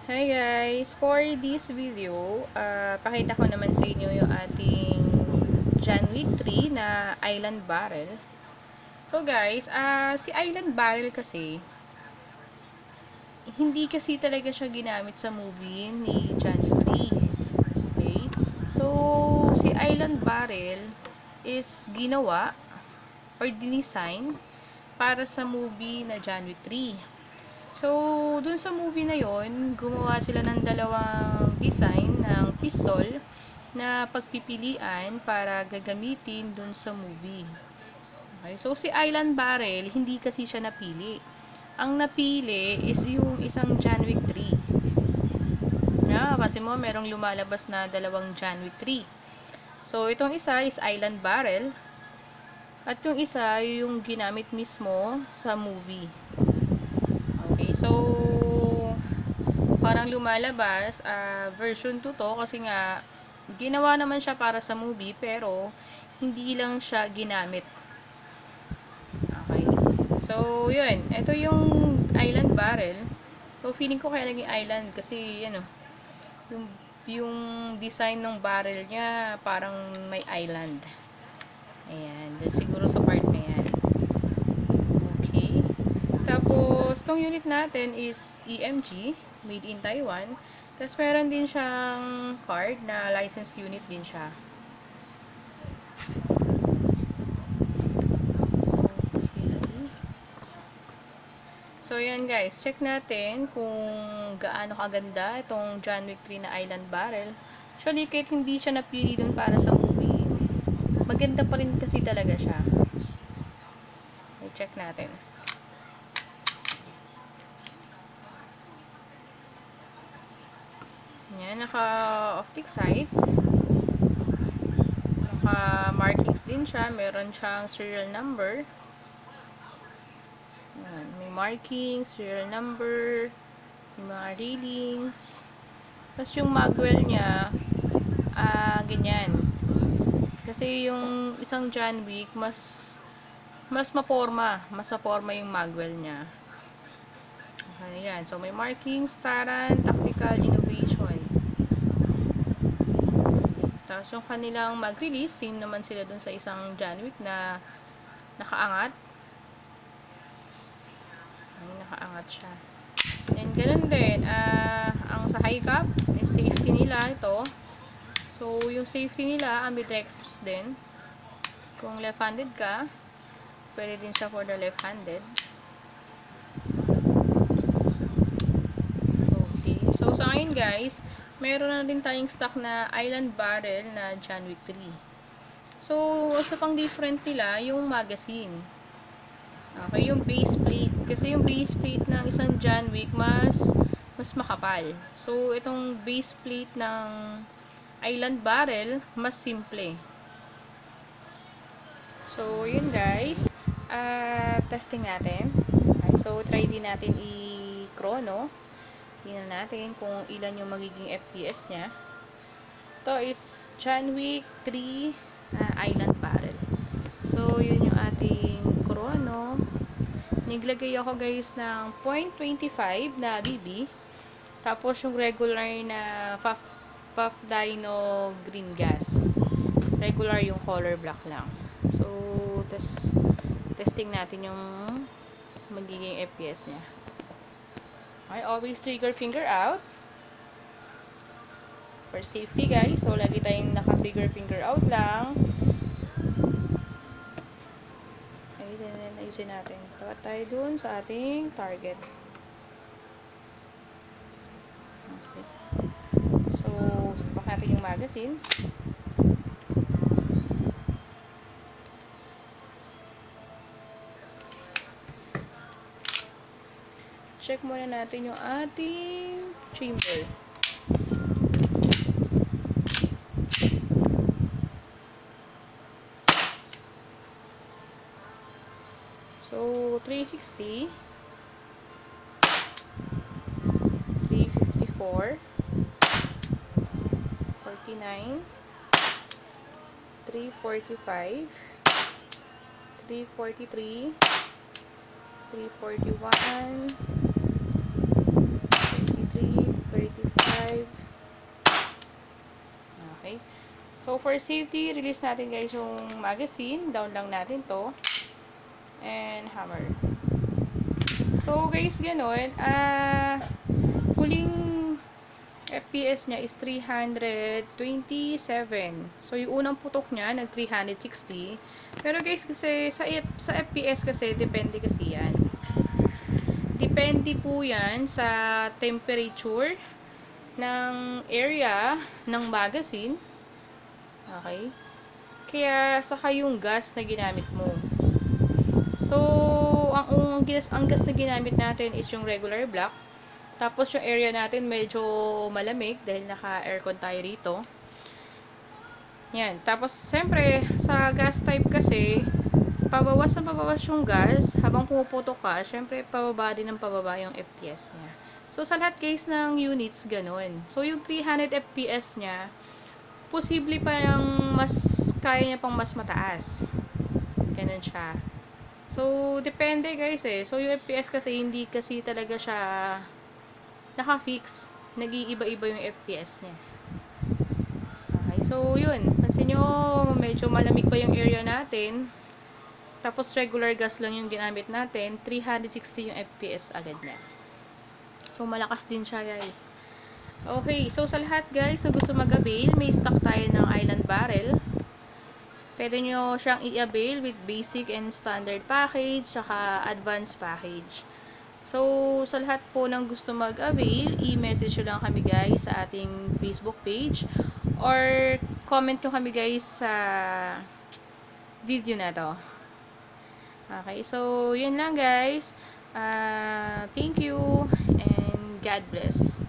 Hi guys! For this video, pakita ko naman sa inyo yung ating John Wick 3 na Island Barrel. So guys, si Island Barrel kasi, hindi kasi talaga siya ginamit sa movie ni John Wick 3. Okay? So, si Island Barrel is ginawa or dinesign para sa movie na John Wick 3. So, dun sa movie na yon, gumawa sila ng dalawang design ng pistol na pagpipilian para gagamitin dun sa movie. Okay, so si Island Barrel, hindi kasi siya napili. Ang napili is yung isang John Wick 3. Kasi mo, merong lumalabas na dalawang John Wick 3. So, itong isa is Island Barrel at yung isa yung ginamit mismo sa movie. Okay, so parang lumalabas version 2 to kasi nga ginawa naman siya para sa movie pero hindi lang siya ginamit. Okay, so yun, ito yung Island Barrel. So feeling ko kaya naging island kasi yung, yung design ng barrel niya parang may island. Ayan, siguro sa part na yan. Okay, tapos tong unit natin is EMG, made in Taiwan. Tapos meron din siyang card na license unit din siya. Okay. So yan guys, check natin kung gaano kaganda itong John Wick 3 na Island Barrel. Actually, kahit hindi siya napili dun para sa movie, maganda pa rin kasi talaga siya. Okay, check natin. Yan, naka-optic sight. Naka-markings din siya. Meron siyang serial number. Yan, may markings, serial number, yung mga readings. Tapos yung magwell niya, ganyan. Kasi yung isang John Wick, mas maporma yung magwell niya. Okay, yan. So, may markings, Taran, Tactical, Innovation. Tapos, yung kanilang mag-release, same naman sila dun sa isang John Wick na nakaangat. Ay, nakaangat siya. And, ganun din. Ang sa high cap, is safety nila ito. So, yung safety nila, ambidextrous din. Kung left-handed ka, pwede din siya for the left-handed. Okay. So, sa ngayon guys, meron na din tayong stock na Island Barrel na John Wick 3. So, sa pang different nila, yung magazine. Okay, yung base plate. Kasi yung base plate ng isang John Wick, mas makapal. So, itong base plate ng Island Barrel, mas simple. So, yun guys. Testing natin. Okay, so, try din natin i-chrono. Tingnan natin kung ilan yung magiging FPS niya. Ito is John Wick 3 Island Barrel. So, yun yung ating chrono. Naglagay ako guys ng 0.25 na BB. Tapos yung regular na Puff Dino green gas. Regular yung color black lang. So, testing natin yung magiging FPS niya. Okay, always trigger finger out. For safety guys, so lagi tayong naka-trigger finger out lang. Okay, then ayusin natin. Tapat tayo dun sa ating target. Okay. So, supak natin yung magazine. Check muna natin yung ating chamber. So, 360, 354, 49, 345, 343, 341, 33, 34, So, for safety, release natin guys yung magazine. Down lang natin to. And hammer. So, guys, ganun. Huling FPS niya is 327. So, yung unang putok niya, nag 360. Pero guys, kasi sa FPS kasi, depende kasi yan. Depende po yan sa temperature ng area ng magazine. Okay? Kaya, saka yung gas na ginamit mo. So, ang gas na ginamit natin is yung regular black. Tapos, yung area natin medyo malamig dahil naka-aircon tayo rito. Yan. Tapos, siyempre, sa gas type kasi, pabawas na pabawas yung gas habang pumuputok ka, siyempre, pababa din ng pababa yung FPS niya. So, sa lahat guys ng units, ganun. So, yung 300 FPS niya, posible pa yung kaya niya pang mas mataas. Ganun siya. So, depende guys eh. So, yung FPS kasi, hindi kasi talaga siya naka-fix. Nag-iiba-iba yung FPS niya. Okay, so yun. Pansin nyo, medyo malamig pa yung area natin. Tapos, regular gas lang yung ginamit natin. 360 yung FPS agad niya. So, malakas din siya guys. Okay, so sa lahat guys na gusto mag-avail, may stock tayo ng Island Barrel. Pwede nyo siyang i-avail with basic and standard package, saka advanced package. So, sa lahat po ng gusto mag-avail, i-message nyo lang kami guys sa ating Facebook page or comment nyo kami guys sa video na to. Okay, so yun lang guys. Thank you and God bless.